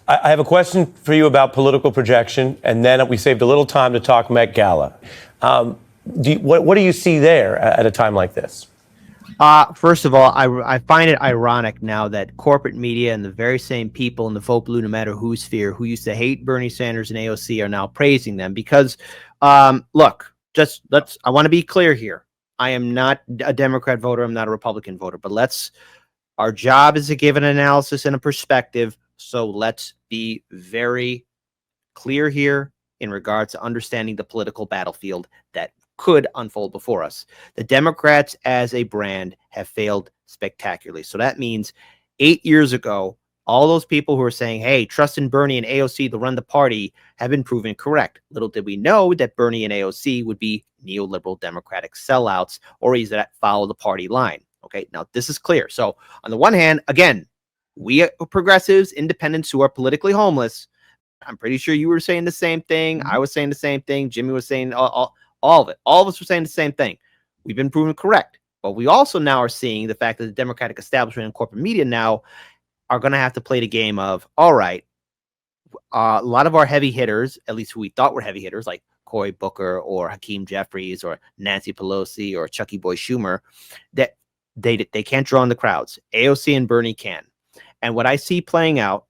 I have a question for you about political projection, and then we saved a little time to talk Met Gala. What do you see there at a time like this? First of all, I find it ironic now that corporate media and the very same people in the vote blue, no matter whose sphere, who used to hate Bernie Sanders and AOC are now praising them because, look, I want to be clear here. I am not a Democrat voter. I'm not a Republican voter, but our job is to give an analysis and a perspective. So let's be very clear here in regards to understanding the political battlefield that could unfold before us. The Democrats as a brand have failed spectacularly. So that means 8 years ago, all those people who are saying, hey, trust in Bernie and AOC to run the party have been proven correct. Little did we know that Bernie and AOC would be neoliberal Democratic sellouts or either that follow the party line. Okay, now this is clear. So on the one hand, again, we progressives, independents who are politically homeless, I'm pretty sure you were saying the same thing. I was saying the same thing. Jimmy was saying all of it. All of us were saying the same thing. We've been proven correct. But we also now are seeing the fact that the Democratic establishment and corporate media now are going to have to play the game of, all right, a lot of our heavy hitters, at least who we thought were heavy hitters, like Cory Booker or Hakeem Jeffries or Nancy Pelosi or Chucky Boy Schumer, that they can't draw in the crowds. AOC and Bernie can. And what I see playing out,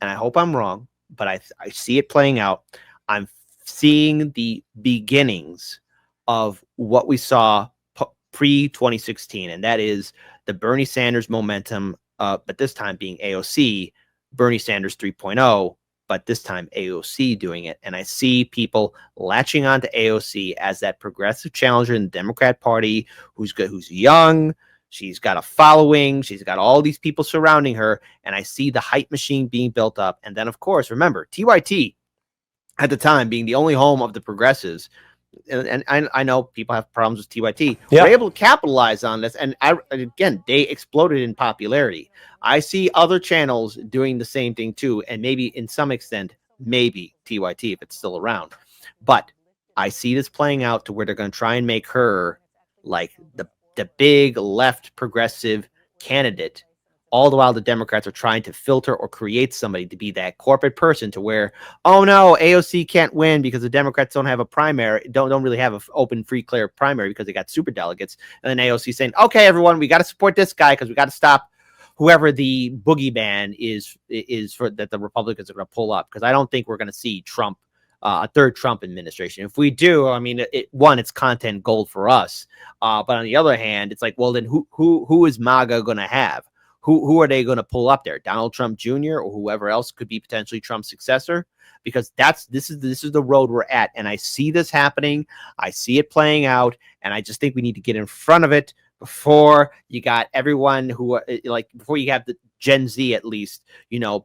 and I hope I'm wrong, but I see it playing out, I'm seeing the beginnings of what we saw pre-2016, and that is the Bernie Sanders momentum, but this time being AOC, Bernie Sanders 3.0, but this time AOC doing it. And I see people latching on to AOC as that progressive challenger in the Democrat Party who's good, who's young. She's got a following. She's got all these people surrounding her. And I see the hype machine being built up. And then, of course, remember, TYT at the time being the only home of the progressives. And I know people have problems with TYT. Yeah. We're able to capitalize on this. And again, they exploded in popularity. I see other channels doing the same thing, too. And maybe in some extent, maybe TYT if it's still around. But I see this playing out to where they're going to try and make her like the big left progressive candidate, all the while the Democrats are trying to filter or create somebody to be that corporate person to where, oh no, AOC can't win because the Democrats don't have a primary, don't really have an open, free, clear primary because they got super delegates. And then AOC saying, okay, everyone, we got to support this guy because we got to stop whoever the boogeyman is for that the Republicans are going to pull up. Because I don't think we're going to see Trump, a third Trump administration. If we do, I mean, it's content gold for us. But on the other hand, it's like, well, then who is MAGA going to have? Who are they going to pull up there? Donald Trump Jr. or whoever else could be potentially Trump's successor? Because this is the road we're at, and I see this happening. I see it playing out, and I just think we need to get in front of it before you got everyone before you have the Gen Z at least,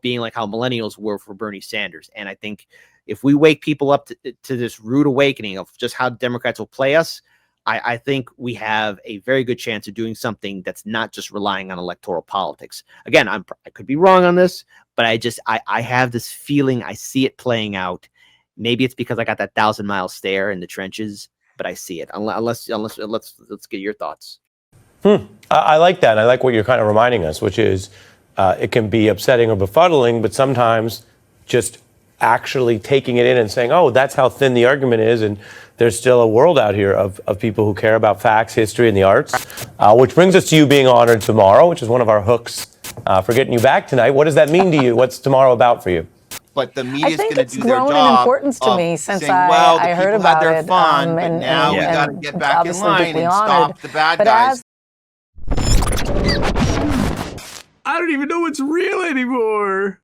being like how millennials were for Bernie Sanders. And I think if we wake people up to this rude awakening of just how Democrats will play us, I think we have a very good chance of doing something that's not just relying on electoral politics. Again, I could be wrong on this, but I have this feeling. I see it playing out. Maybe it's because I got that 1,000-mile stare in the trenches, but I see it. Unless let's get your thoughts. I like that. I like what you're kind of reminding us, which is it can be upsetting or befuddling, but sometimes just actually taking it in and saying, oh, that's how thin the argument is. And there's still a world out here of people who care about facts, history, and the arts, which brings us to you being honored tomorrow, which is one of our hooks for getting you back tonight. What does that mean to you? What's tomorrow about for you? But the media's going to do their job. I think it's grown in importance to me since I heard about it. Fun, but now we got to get back in line and stop the bad guys. I don't even know what's real anymore.